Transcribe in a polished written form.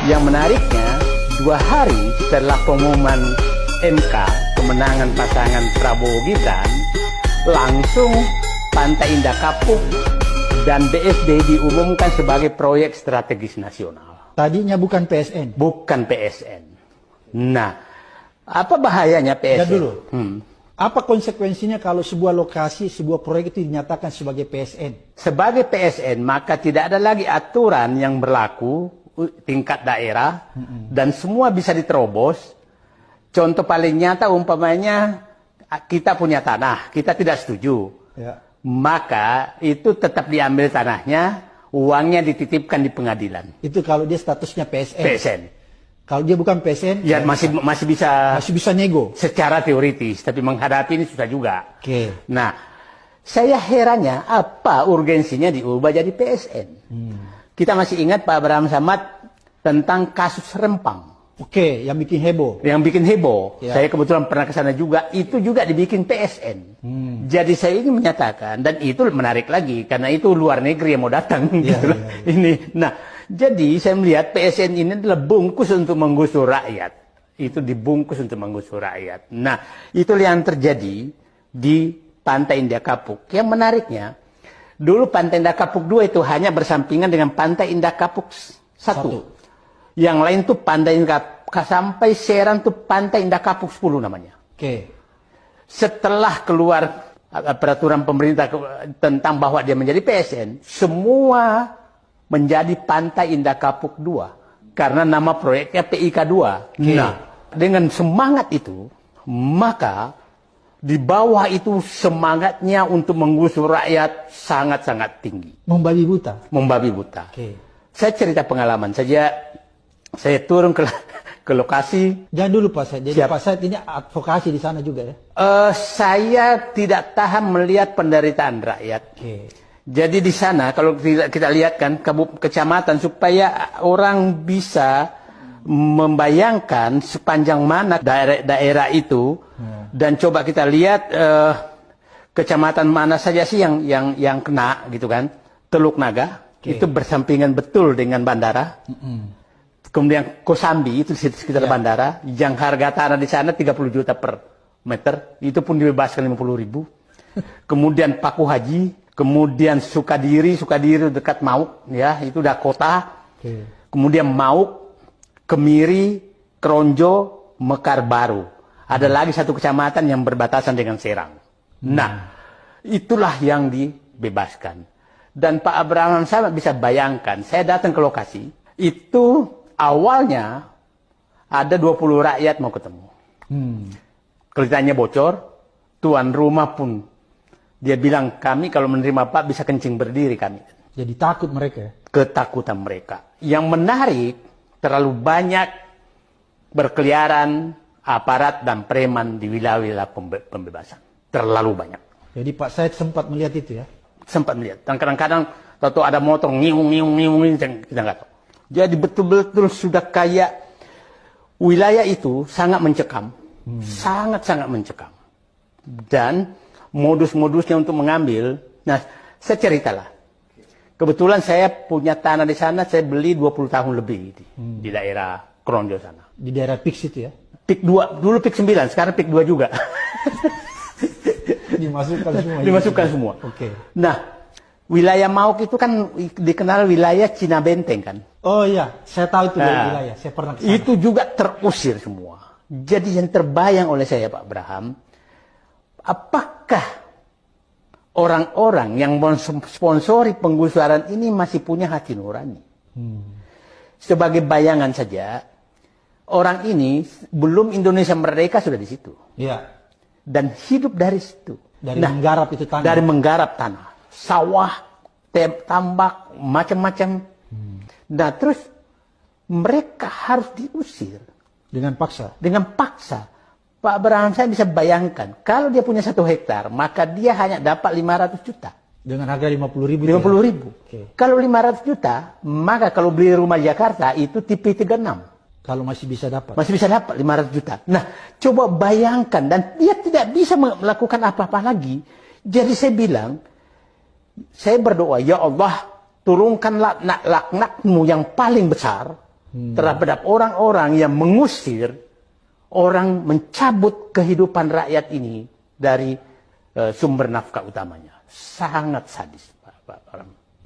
Yang menariknya, 2 hari setelah pengumuman MK kemenangan pasangan Prabowo Gibran, langsung Pantai Indah Kapuk dan BSD diumumkan sebagai proyek strategis nasional. Tadinya bukan PSN. Bukan PSN. Nah, apa bahayanya PSN? Ya dulu. Apa konsekuensinya kalau sebuah lokasi, sebuah proyek itu dinyatakan sebagai PSN? Sebagai PSN, maka tidak ada lagi aturan yang berlaku tingkat daerah dan semua bisa diterobos. Contoh paling nyata umpamanya kita punya tanah, kita tidak setuju. Ya. Maka itu tetap diambil tanahnya, uangnya dititipkan di pengadilan. Itu kalau dia statusnya PSN. PSN. Kalau dia bukan PSN, ya masih bisa nego secara teoritis, tapi menghadapi ini susah juga. Oke. Nah, saya herannya apa urgensinya diubah jadi PSN. Kita masih ingat Pak Abraham Samad tentang kasus Rempang. Oke, yang bikin heboh. Yang bikin heboh. Ya. Saya kebetulan pernah ke sana juga. Itu juga dibikin PSN. Jadi saya ingin menyatakan, dan itu menarik lagi karena itu luar negeri yang mau datang. Ya, gitu. Ya. Ini, nah. Jadi saya melihat PSN ini adalah bungkus untuk menggusur rakyat. Itu dibungkus untuk menggusur rakyat. Nah, itulah yang terjadi di Pantai Indah Kapuk. Yang menariknya, dulu Pantai Indah Kapuk 2 itu hanya bersampingan dengan Pantai Indah Kapuk 1. Yang lain tuh Pantai Indah Kapuk, sampai Serang tuh Pantai Indah Kapuk 10 namanya. Oke. Setelah keluar peraturan pemerintah tentang bahwa dia menjadi PSN, semua menjadi Pantai Indah Kapuk 2 karena nama proyeknya PIK 2. Nah, dengan semangat itu, maka di bawah itu semangatnya untuk menggusur rakyat sangat-sangat tinggi. Membabi buta. Membabi buta. Saya cerita pengalaman saja. Saya turun ke lokasi. Jangan dulu Pak Said. Jadi Pak Said ini advokasi di sana juga ya? Saya tidak tahan melihat penderitaan rakyat. Jadi di sana kalau kita lihat kan kecamatan supaya orang bisa membayangkan sepanjang mana daerah itu dan coba kita lihat kecamatan mana saja sih yang kena gitu kan. Teluk Naga itu bersampingan betul dengan bandara. Kemudian Kosambi itu sekitar bandara, yang harga tanah di sana 30 juta per meter, itu pun dibebaskan 50.000. Kemudian Paku Haji, kemudian Sukadiri dekat Mauk, ya itu udah kota. Kemudian Mauk, Kemiri, Kronjo, Mekar Baru. Ada lagi satu kecamatan yang berbatasan dengan Serang. Nah, itulah yang dibebaskan. Dan Pak Abraham Samad bisa bayangkan, saya datang ke lokasi, itu awalnya ada 20 rakyat mau ketemu. Kelihatannya bocor, tuan rumah pun dia bilang, kami kalau menerima Pak bisa kencing berdiri kami. Jadi takut mereka? Ketakutan mereka. Yang menarik, terlalu banyak berkeliaran aparat dan preman di wilayah pembebasan. Terlalu banyak. Jadi Pak Said sempat melihat itu ya? Sempat melihat. Dan kadang-kadang tahu ada motor ngiung, kita nggak tahu. Jadi betul-betul sudah kayak wilayah itu sangat mencekam. Sangat-sangat mencekam. Dan modus-modusnya untuk mengambil, nah saya ceritalah. Kebetulan saya punya tanah di sana, saya beli 20 tahun lebih di daerah Kronjo sana. Di daerah PIK itu ya? PIK 2, dulu PIK 9, sekarang PIK 2 juga. Dimasukkan semua? Dimasukkan semua. Oke. Nah, wilayah Mauk itu kan dikenal wilayah Cina Benteng kan? Oh iya, saya tahu itu wilayah, saya pernah ke sana. Itu juga terusir semua. Jadi yang terbayang oleh saya Pak Abraham, apakah orang-orang yang sponsori penggusuran ini masih punya hati nurani? Sebagai bayangan saja, orang ini belum Indonesia merdeka sudah di situ. Iya. Dan hidup dari situ. Dari menggarap itu tanah. Dari menggarap tanah. Sawah, tambak, macam-macam. Nah terus mereka harus diusir. Dengan paksa? Dengan paksa. Pak Abraham saya bisa bayangkan, kalau dia punya 1 hektar, maka dia hanya dapat 500 juta. Dengan harga 50.000? 50.000. Kalau 500 juta, maka kalau beli rumah Jakarta itu tipe 36. Kalau masih bisa dapat? Masih bisa dapat 500 juta. Nah, coba bayangkan, dan dia tidak bisa melakukan apa-apa lagi. Jadi saya bilang, saya berdoa, ya Allah, turunkanlah laknatmu yang paling besar terhadap orang-orang yang mengusir, orang mencabut kehidupan rakyat ini dari sumber nafkah utamanya. Sangat sadis, Pak Ram.